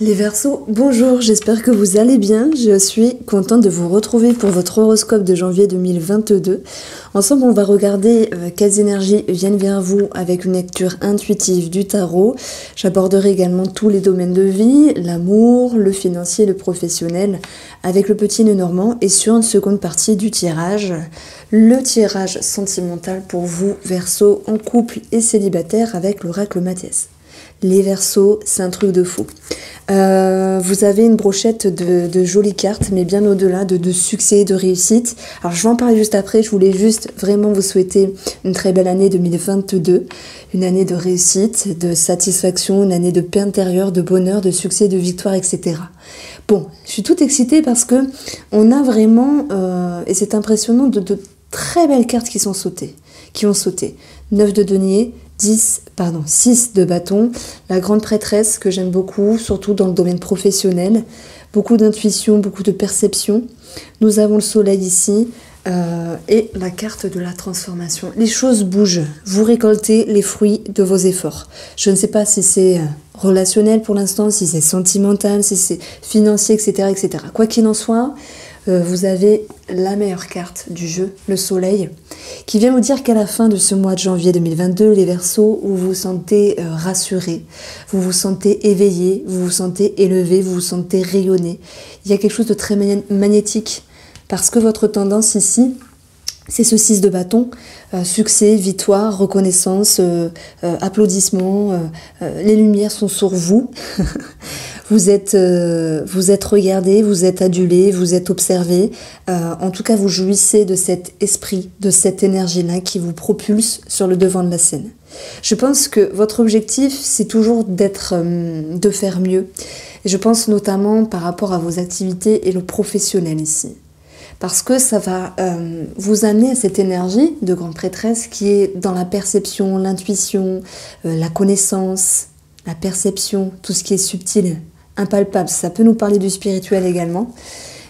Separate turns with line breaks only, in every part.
Les Verseaux, bonjour, j'espère que vous allez bien. Je suis contente de vous retrouver pour votre horoscope de janvier 2022. Ensemble, on va regarder quelles énergies viennent vers vous avec une lecture intuitive du tarot. J'aborderai également tous les domaines de vie, l'amour, le financier, le professionnel, avec le petit nœud normand et sur une seconde partie du tirage, le tirage sentimental pour vous, Verseaux, en couple et célibataire avec l'oracle Mathias. Les Verseaux, c'est un truc de fou. Vous avez une brochette de jolies cartes, mais bien au-delà de succès, de réussite. Alors je vais en parler juste après, je voulais juste vraiment vous souhaiter une très belle année 2022, une année de réussite, de satisfaction, une année de paix intérieure, de bonheur, de succès, de victoire, etc. Bon, je suis toute excitée parce que on a vraiment, et c'est impressionnant, de très belles cartes qui ont sauté. 9 de denier, 6 de bâton, la grande prêtresse que j'aime beaucoup, surtout dans le domaine professionnel, beaucoup d'intuition, beaucoup de perception. Nous avons le soleil ici et la carte de la transformation. Les choses bougent, vous récoltez les fruits de vos efforts. Je ne sais pas si c'est relationnel pour l'instant, si c'est sentimental, si c'est financier, etc., etc. Quoi qu'il en soit, vous avez la meilleure carte du jeu, le soleil, qui vient vous dire qu'à la fin de ce mois de janvier 2022, les Verseaux, vous vous sentez rassurés, vous vous sentez éveillés, vous vous sentez élevés, vous vous sentez rayonnés. Il y a quelque chose de très magnétique, parce que votre tendance ici, c'est ce 6 de bâton, succès, victoire, reconnaissance, applaudissements, les lumières sont sur vous. Vous êtes regardé, vous êtes adulé, vous êtes observé. En tout cas, vous jouissez de cet esprit, de cette énergie-là qui vous propulse sur le devant de la scène. Je pense que votre objectif, c'est toujours de faire mieux. Et je pense notamment par rapport à vos activités et le professionnel ici. Parce que ça va vous amener à cette énergie de grande prêtresse qui est dans la perception, l'intuition, la connaissance, la perception, tout ce qui est subtil, impalpable. Ça peut nous parler du spirituel également.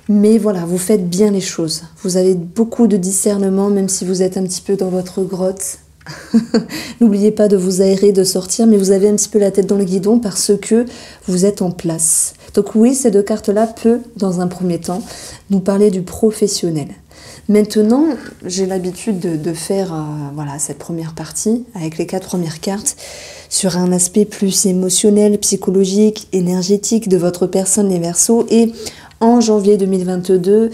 Mais voilà, vous faites bien les choses. Vous avez beaucoup de discernement, même si vous êtes un petit peu dans votre grotte. N'oubliez pas de vous aérer, de sortir, mais vous avez un petit peu la tête dans le guidon parce que vous êtes en place. Donc oui, ces deux cartes-là peuvent, dans un premier temps, nous parler du professionnel. Maintenant, j'ai l'habitude de faire voilà, cette première partie, avec les 4 premières cartes, sur un aspect plus émotionnel, psychologique, énergétique de votre personne, les Verseaux. Et en janvier 2022,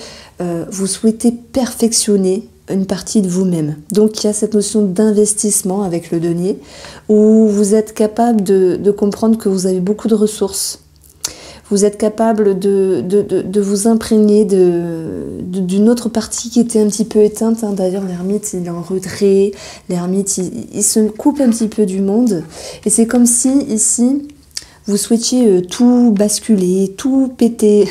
vous souhaitez perfectionner une partie de vous-même. Donc il y a cette notion d'investissement avec le denier, où vous êtes capable de comprendre que vous avez beaucoup de ressources. Vous êtes capable de vous imprégner d'une autre partie qui était un petit peu éteinte. D'ailleurs, l'ermite, il est en retrait. L'ermite, il se coupe un petit peu du monde. Et c'est comme si, ici, vous souhaitiez tout basculer, tout péter.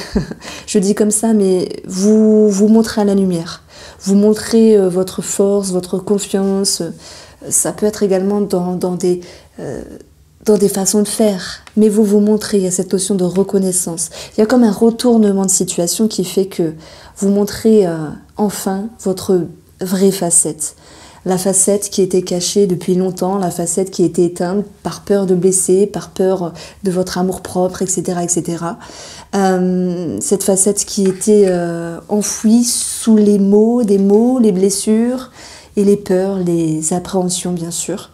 Je dis comme ça, mais vous montrez à la lumière. Vous montrez votre force, votre confiance. Ça peut être également dans des façons de faire, mais vous vous montrez, il y a cette notion de reconnaissance. Il y a comme un retournement de situation qui fait que vous montrez enfin votre vraie facette. La facette qui était cachée depuis longtemps, la facette qui était éteinte par peur de blesser, par peur de votre amour-propre, etc. etc. Cette facette qui était enfouie sous les mots, les blessures et les peurs, les appréhensions bien sûr.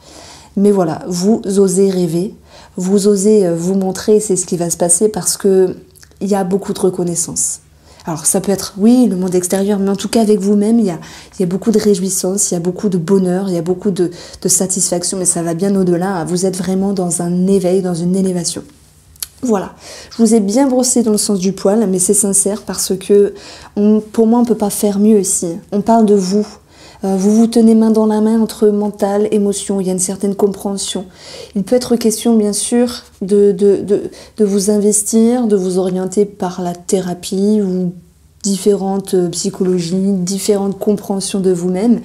Mais voilà, vous osez rêver, vous osez vous montrer, c'est ce qui va se passer parce que il y a beaucoup de reconnaissance. Alors ça peut être, oui, le monde extérieur, mais en tout cas avec vous-même, il y a beaucoup de réjouissance, il y a beaucoup de bonheur, il y a beaucoup de satisfaction, mais ça va bien au-delà. Vous êtes vraiment dans un éveil, dans une élévation. Voilà, je vous ai bien brossé dans le sens du poil, mais c'est sincère parce que pour moi, on ne peut pas faire mieux ici. On parle de vous. Vous vous tenez main dans la main entre mental, émotion, il y a une certaine compréhension. Il peut être question, bien sûr, de vous investir, de vous orienter par la thérapie ou différentes psychologies, différentes compréhensions de vous-même.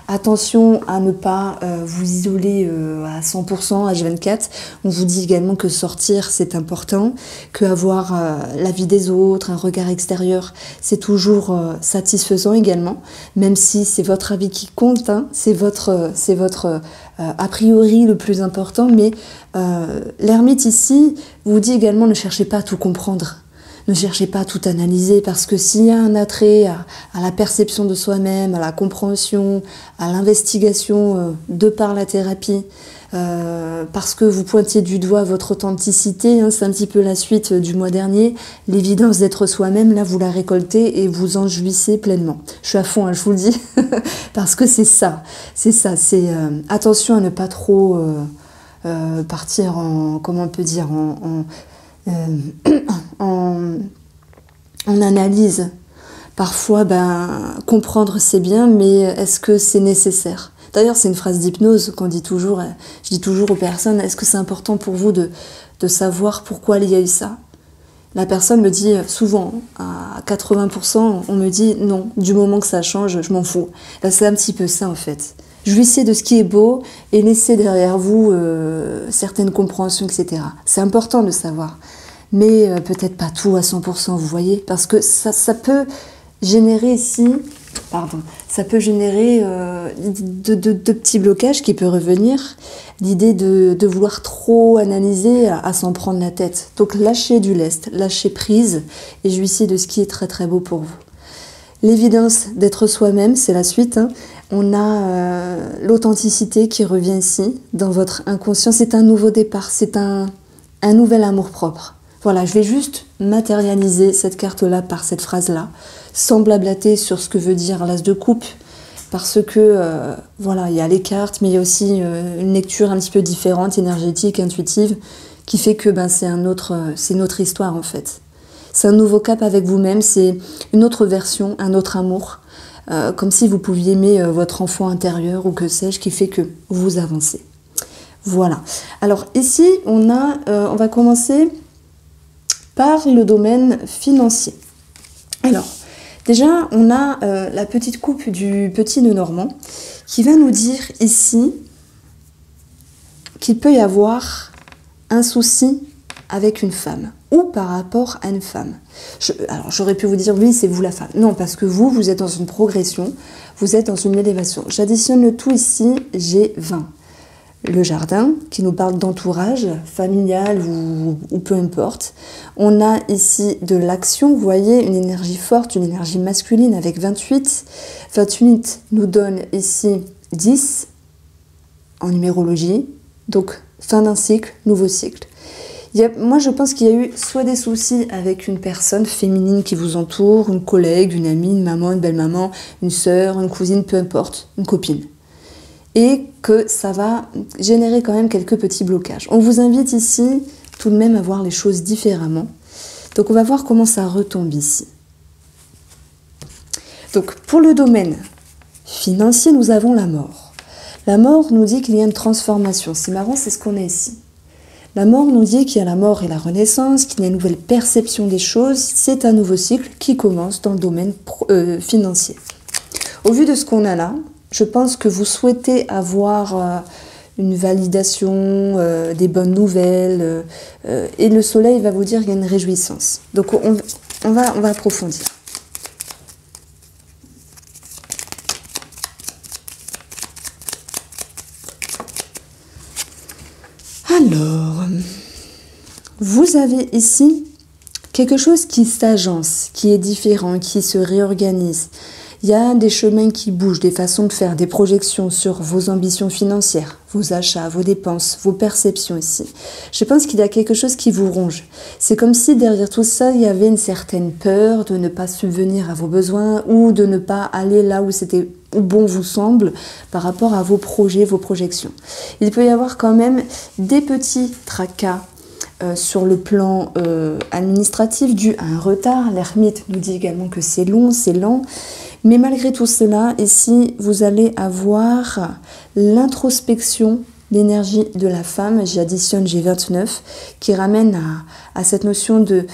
Attention à ne pas vous isoler à 100% H24. On vous dit également que sortir, c'est important, que avoir la vie des autres, un regard extérieur, c'est toujours satisfaisant également, même si c'est votre avis qui compte, hein, c'est votre a priori le plus important, mais l'ermite ici vous dit également ne cherchez pas à tout comprendre. Ne cherchez pas à tout analyser, parce que s'il y a un attrait à la perception de soi-même, à la compréhension, à l'investigation de par la thérapie, parce que vous pointiez du doigt votre authenticité, hein, c'est un petit peu la suite du mois dernier, l'évidence d'être soi-même, là vous la récoltez et vous en jouissez pleinement. Je suis à fond, hein, je vous le dis, parce que c'est attention à ne pas trop partir en, comment on peut dire, en analyse. Parfois, comprendre c'est bien, mais est-ce que c'est nécessaire? D'ailleurs, c'est une phrase d'hypnose qu'on dit toujours. Je dis toujours aux personnes, est-ce que c'est important pour vous de savoir pourquoi il y a eu ça? La personne me dit souvent, à 80%, on me dit non, du moment que ça change, je m'en fous. Là, c'est un petit peu ça en fait. Jouissez de ce qui est beau et laissez derrière vous certaines compréhensions, etc. C'est important de savoir, mais peut-être pas tout à 100%, vous voyez, parce que ça peut générer ici, ça peut générer de petits blocages qui peuvent revenir, l'idée de vouloir trop analyser à s'en prendre la tête. Donc lâchez du lest, lâchez prise et jouissez de ce qui est très très beau pour vous. L'évidence d'être soi-même, c'est la suite, hein. On a l'authenticité qui revient ici, dans votre inconscient. C'est un nouveau départ, c'est un nouvel amour-propre. Voilà, je vais juste matérialiser cette carte-là par cette phrase-là, sans blablater sur ce que veut dire l'as de coupe, parce que, voilà, il y a les cartes, mais il y a aussi une lecture un petit peu différente, énergétique, intuitive, qui fait que c'est une autre histoire, en fait. C'est un nouveau cap avec vous-même, c'est une autre version, un autre amour, comme si vous pouviez aimer votre enfant intérieur ou que sais-je, qui fait que vous avancez. Voilà. Alors ici, on va commencer par le domaine financier. Alors, déjà, on a la petite coupe du petit nœud normand qui va nous dire ici qu'il peut y avoir un souci avec une femme ou par rapport à une femme. Alors, j'aurais pu vous dire, oui, c'est vous la femme. Non, parce que vous êtes dans une progression, vous êtes dans une élévation. J'additionne le tout ici, j'ai 20. Le jardin, qui nous parle d'entourage, familial ou peu importe. On a ici de l'action, vous voyez, une énergie forte, une énergie masculine avec 28. 28 nous donne ici 10 en numérologie, donc fin d'un cycle, nouveau cycle. Moi, je pense qu'il y a eu soit des soucis avec une personne féminine qui vous entoure, une collègue, une amie, une maman, une belle-maman, une sœur, une cousine, peu importe, une copine. Et que ça va générer quand même quelques petits blocages. On vous invite ici tout de même à voir les choses différemment. Donc on va voir comment ça retombe ici. Donc pour le domaine financier, nous avons la mort. La mort nous dit qu'il y a une transformation. C'est marrant, c'est ce qu'on a ici. La mort nous dit qu'il y a la mort et la renaissance, qu'il y a une nouvelle perception des choses. C'est un nouveau cycle qui commence dans le domaine financier. Au vu de ce qu'on a là, je pense que vous souhaitez avoir une validation, des bonnes nouvelles, et le soleil va vous dire qu'il y a une réjouissance. Donc on va approfondir. Alors, vous avez ici quelque chose qui s'agence, qui est différent, qui se réorganise. Il y a des chemins qui bougent, des façons de faire, des projections sur vos ambitions financières, vos achats, vos dépenses, vos perceptions ici. Je pense qu'il y a quelque chose qui vous ronge. C'est comme si derrière tout ça, il y avait une certaine peur de ne pas subvenir à vos besoins ou de ne pas aller là où bon vous semble par rapport à vos projets, vos projections. Il peut y avoir quand même des petits tracas sur le plan administratif dû à un retard. L'ermite nous dit également que c'est long, c'est lent. Mais malgré tout cela, ici, vous allez avoir l'introspection l'énergie de la femme, j'y additionne G29, qui ramène à cette notion de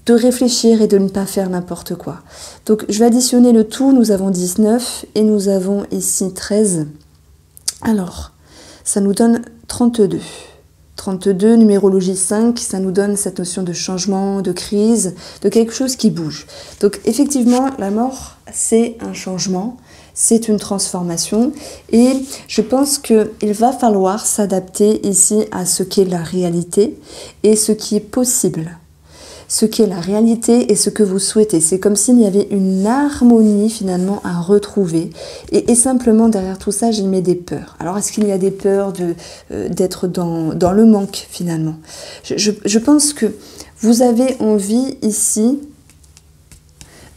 réfléchir et de ne pas faire n'importe quoi. Donc je vais additionner le tout, nous avons 19 et nous avons ici 13. Alors, ça nous donne 32. 32, numérologie 5, ça nous donne cette notion de changement, de crise, de quelque chose qui bouge. Donc effectivement, la mort, c'est un changement, c'est une transformation et je pense qu'il va falloir s'adapter ici à ce qu'est la réalité et ce qui est possible. Ce qui est la réalité et ce que vous souhaitez. C'est comme s'il y avait une harmonie finalement à retrouver. Et simplement derrière tout ça, j'y mets des peurs. Alors est-ce qu'il y a des peurs d'être dans le manque finalement? Je pense que vous avez envie ici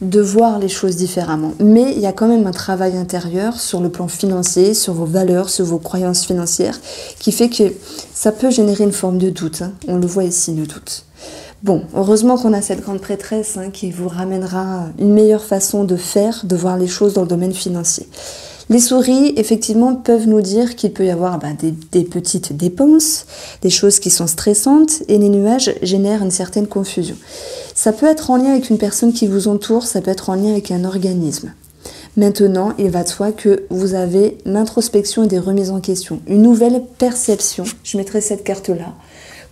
de voir les choses différemment. Mais il y a quand même un travail intérieur sur le plan financier, sur vos valeurs, sur vos croyances financières, qui fait que ça peut générer une forme de doute. Hein. On le voit ici, le doute. Bon, heureusement qu'on a cette grande prêtresse qui vous ramènera une meilleure façon de faire, de voir les choses dans le domaine financier. Les souris, effectivement, peuvent nous dire qu'il peut y avoir des petites dépenses, des choses qui sont stressantes, et les nuages génèrent une certaine confusion. Ça peut être en lien avec une personne qui vous entoure, ça peut être en lien avec un organisme. Maintenant, il va de soi que vous avez l'introspection et des remises en question, une nouvelle perception, je mettrai cette carte-là,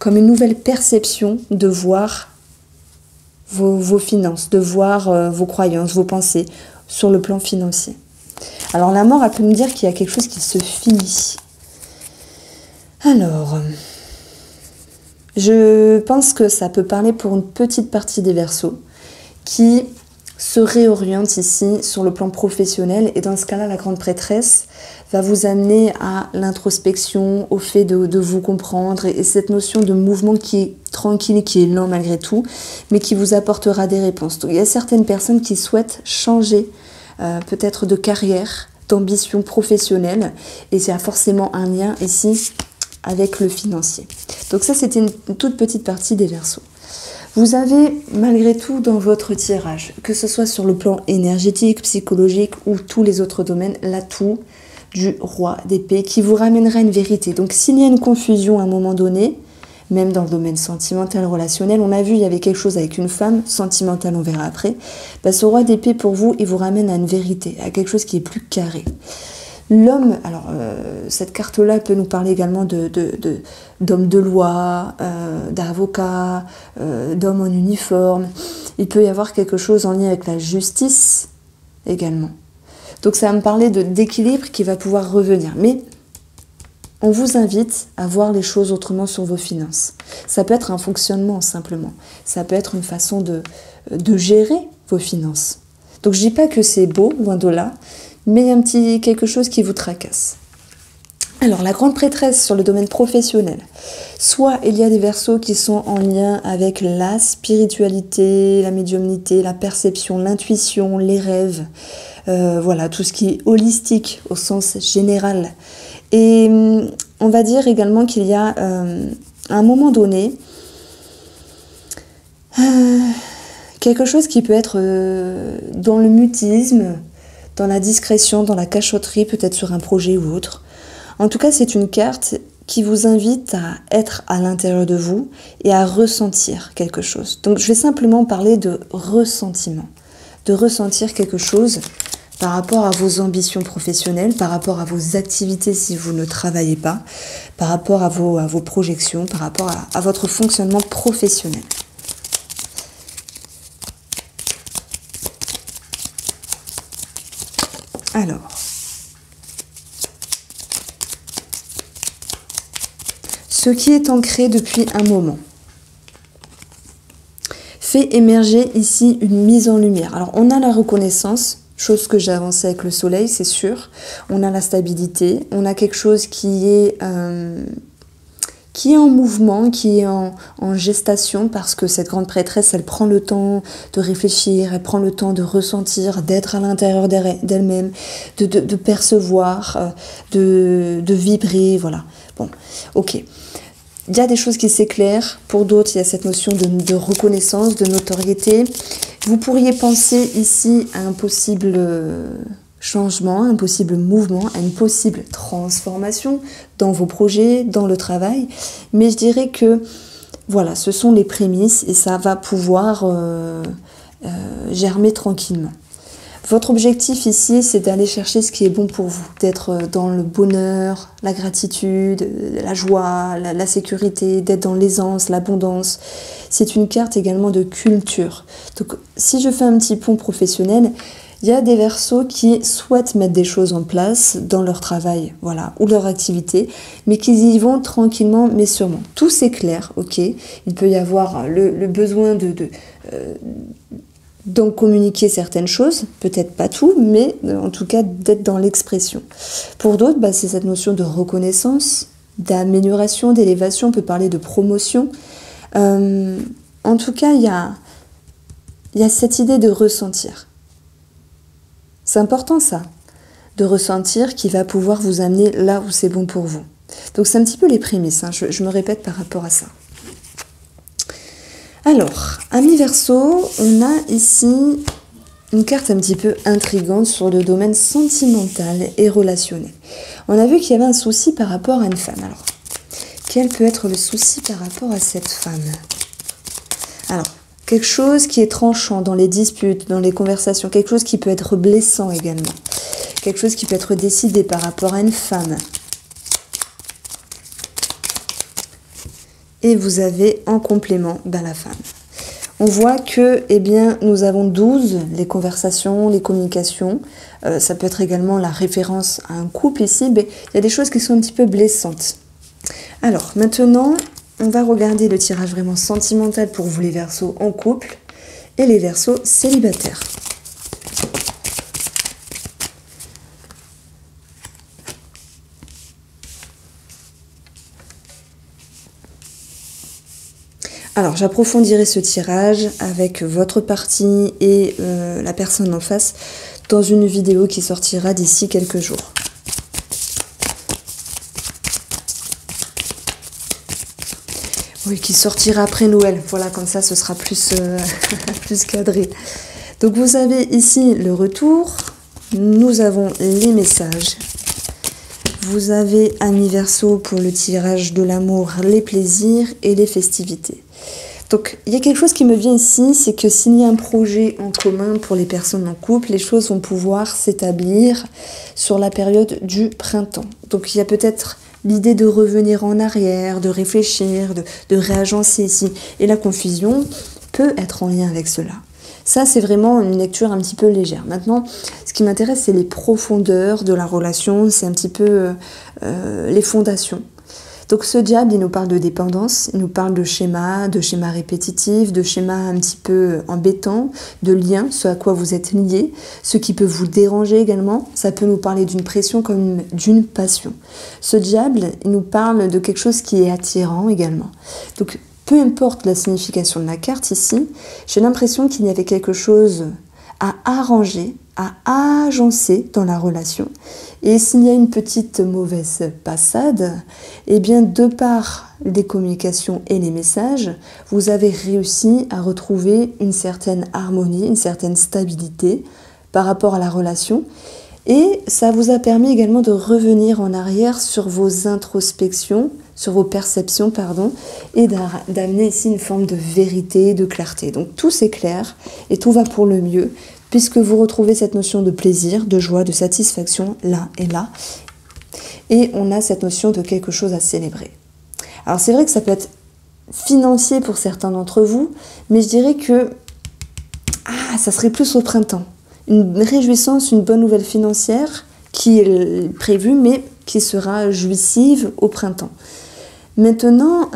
comme une nouvelle perception de voir vos finances, de voir vos croyances, vos pensées sur le plan financier. Alors la mort, elle peut nous dire qu'il y a quelque chose qui se finit. Alors, je pense que ça peut parler pour une petite partie des Verseaux qui se réoriente ici sur le plan professionnel et dans ce cas-là, la grande prêtresse va vous amener à l'introspection, au fait de vous comprendre et cette notion de mouvement qui est tranquille et qui est lent malgré tout, mais qui vous apportera des réponses. Donc, il y a certaines personnes qui souhaitent changer peut-être de carrière, d'ambition professionnelle et ça a forcément un lien ici avec le financier. Donc ça, c'était une toute petite partie des Verseaux. Vous avez malgré tout dans votre tirage, que ce soit sur le plan énergétique, psychologique ou tous les autres domaines, l'atout du roi d'épée qui vous ramènera une vérité. Donc s'il y a une confusion à un moment donné, même dans le domaine sentimental, relationnel, on a vu il y avait quelque chose avec une femme, sentimentale on verra après, ce roi d'épée pour vous, il vous ramène à une vérité, à quelque chose qui est plus carré. L'homme, alors cette carte-là peut nous parler également d'hommes de loi, d'avocats, d'hommes en uniforme. Il peut y avoir quelque chose en lien avec la justice également. Donc ça va me parler d'équilibre qui va pouvoir revenir. Mais on vous invite à voir les choses autrement sur vos finances. Ça peut être un fonctionnement simplement. Ça peut être une façon de gérer vos finances. Donc je dis pas que c'est beau, loin de là, mais il y a un petit quelque chose qui vous tracasse. Alors, la grande prêtresse sur le domaine professionnel. Soit il y a des Verseaux qui sont en lien avec la spiritualité, la médiumnité, la perception, l'intuition, les rêves. Voilà, tout ce qui est holistique au sens général. Et on va dire également qu'il y a, à un moment donné, quelque chose qui peut être dans le mutisme, dans la discrétion, dans la cachotterie, peut-être sur un projet ou autre. En tout cas, c'est une carte qui vous invite à être à l'intérieur de vous et à ressentir quelque chose. Donc, je vais simplement parler de ressentiment, de ressentir quelque chose par rapport à vos ambitions professionnelles, par rapport à vos activités si vous ne travaillez pas, par rapport à vos projections, par rapport à votre fonctionnement professionnel. Alors, ce qui est ancré depuis un moment fait émerger ici une mise en lumière. Alors, on a la reconnaissance, chose que j'ai avancée avec le soleil, c'est sûr. On a la stabilité, on a quelque chose qui est en mouvement, qui est en gestation, parce que cette grande prêtresse, elle prend le temps de réfléchir, elle prend le temps de ressentir, d'être à l'intérieur d'elle-même, de percevoir, de vibrer, voilà. Bon, ok. Il y a des choses qui s'éclairent, pour d'autres, il y a cette notion de reconnaissance, de notoriété. Vous pourriez penser ici à un possible changement, un possible mouvement, à une possible transformation dans vos projets, dans le travail. Mais je dirais que voilà, ce sont les prémices et ça va pouvoir germer tranquillement. Votre objectif ici, c'est d'aller chercher ce qui est bon pour vous, d'être dans le bonheur, la gratitude, la joie, la sécurité, d'être dans l'aisance, l'abondance. C'est une carte également de culture. Donc, si je fais un petit pont professionnel, il y a des Verseaux qui souhaitent mettre des choses en place dans leur travail, voilà, ou leur activité, mais qu'ils y vont tranquillement, mais sûrement. Tout c'est clair, ok. Il peut y avoir le besoin d'en communiquer certaines choses, peut-être pas tout, mais en tout cas d'être dans l'expression. Pour d'autres, c'est cette notion de reconnaissance, d'amélioration, d'élévation, on peut parler de promotion. En tout cas, il y a cette idée de ressentir. C'est important ça, de ressentir qui va pouvoir vous amener là où c'est bon pour vous. Donc c'est un petit peu les prémices, je me répète par rapport à ça. Alors, amis Verseau, on a ici une carte un petit peu intrigante sur le domaine sentimental et relationnel. On a vu qu'il y avait un souci par rapport à une femme. Alors, quel peut être le souci par rapport à cette femme? Alors, quelque chose qui est tranchant dans les disputes, dans les conversations, quelque chose qui peut être blessant également, quelque chose qui peut être décidé par rapport à une femme. Et vous avez en complément la femme. On voit que nous avons 12, les conversations, les communications. Ça peut être également la référence à un couple ici, mais il y a des choses qui sont un petit peu blessantes. Alors maintenant, on va regarder le tirage vraiment sentimental pour vous les Verseaux en couple et les Verseaux célibataires. Alors, j'approfondirai ce tirage avec votre partie et la personne en face dans une vidéo qui sortira d'ici quelques jours. Oui, qui sortira après Noël. Voilà, comme ça, ce sera plus, plus cadré. Donc, vous avez ici le retour. Nous avons les messages. Vous avez, amis Verseau, pour le tirage de l'amour, les plaisirs et les festivités. Donc, il y a quelque chose qui me vient ici, c'est que s'il y a un projet en commun pour les personnes en couple, les choses vont pouvoir s'établir sur la période du printemps. Donc, il y a peut-être l'idée de revenir en arrière, de réfléchir, de réagencer ici. Et la confusion peut être en lien avec cela. Ça, c'est vraiment une lecture un petit peu légère. Maintenant, ce qui m'intéresse, c'est les profondeurs de la relation, c'est un petit peu les fondations. Donc ce diable, il nous parle de dépendance, il nous parle de schémas répétitifs, de schémas un petit peu embêtants, de liens, ce à quoi vous êtes liés, ce qui peut vous déranger également. Ça peut nous parler d'une pression comme d'une passion. Ce diable, il nous parle de quelque chose qui est attirant également. Donc peu importe la signification de la carte ici, j'ai l'impression qu'il y avait quelque chose à arranger, à agencer dans la relation. Et s'il y a une petite mauvaise passade, de par les communications et les messages, vous avez réussi à retrouver une certaine harmonie, une certaine stabilité par rapport à la relation. Et ça vous a permis également de revenir en arrière sur vos introspections, sur vos perceptions, et d'amener ici une forme de vérité, de clarté. Donc tout c'est clair et tout va pour le mieux, puisque vous retrouvez cette notion de plaisir, de joie, de satisfaction là et là. Et on a cette notion de quelque chose à célébrer. Alors c'est vrai que ça peut être financier pour certains d'entre vous, mais je dirais que ça serait plus au printemps. Une réjouissance, une bonne nouvelle financière qui est prévue, mais qui sera jouissive au printemps. Maintenant,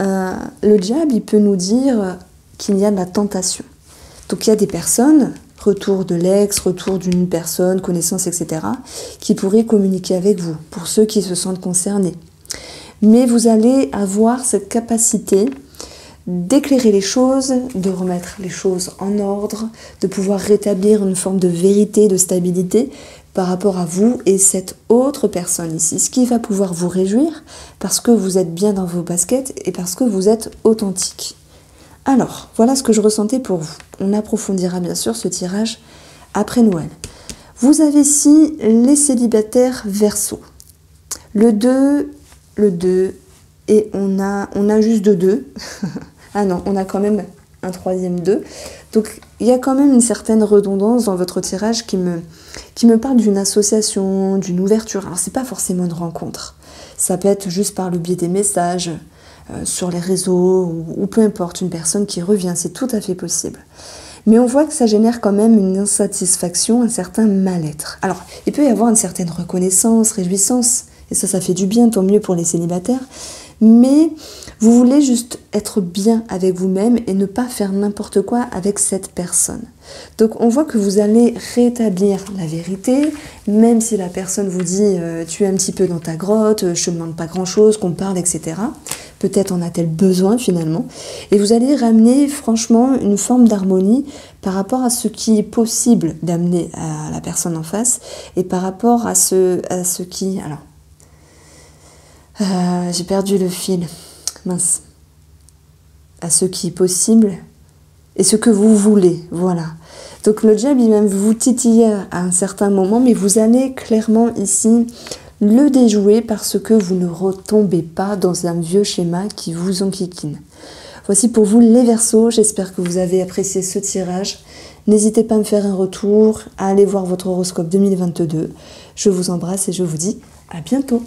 le diable, il peut nous dire qu'il y a de la tentation. Donc il y a des personnes, retour de l'ex, retour d'une personne, connaissance, etc., qui pourraient communiquer avec vous, pour ceux qui se sentent concernés. Mais vous allez avoir cette capacité d'éclairer les choses, de remettre les choses en ordre, de pouvoir rétablir une forme de vérité, de stabilité par rapport à vous et cette autre personne ici. Ce qui va pouvoir vous réjouir parce que vous êtes bien dans vos baskets et parce que vous êtes authentique. Alors, voilà ce que je ressentais pour vous. On approfondira bien sûr ce tirage après Noël. Vous avez ici les célibataires Verseau. Le 2, et on a juste de 2. Ah non, on a quand même un troisième 2. Donc il y a quand même une certaine redondance dans votre tirage qui me parle d'une association, d'une ouverture. Alors c'est pas forcément une rencontre. Ça peut être juste par le biais des messages, sur les réseaux, ou peu importe, une personne qui revient, c'est tout à fait possible. Mais on voit que ça génère quand même une insatisfaction, un certain mal-être. Alors, il peut y avoir une certaine reconnaissance, réjouissance, et ça fait du bien, tant mieux pour les célibataires, mais vous voulez juste être bien avec vous-même et ne pas faire n'importe quoi avec cette personne. Donc on voit que vous allez rétablir la vérité, même si la personne vous dit tu es un petit peu dans ta grotte, je ne demande pas grand-chose, qu'on parle, etc. Peut-être en a-t-elle besoin finalement. Et vous allez ramener franchement une forme d'harmonie par rapport à ce qui est possible d'amener à la personne en face et par rapport à ce qui... Alors, j'ai perdu le fil, mince. À ce qui est possible et ce que vous voulez, voilà. Donc le diable, il va vous titiller à un certain moment, mais vous allez clairement ici le déjouer parce que vous ne retombez pas dans un vieux schéma qui vous enquiquine. Voici pour vous les Verseaux, j'espère que vous avez apprécié ce tirage. N'hésitez pas à me faire un retour, à aller voir votre horoscope 2022. Je vous embrasse et je vous dis à bientôt.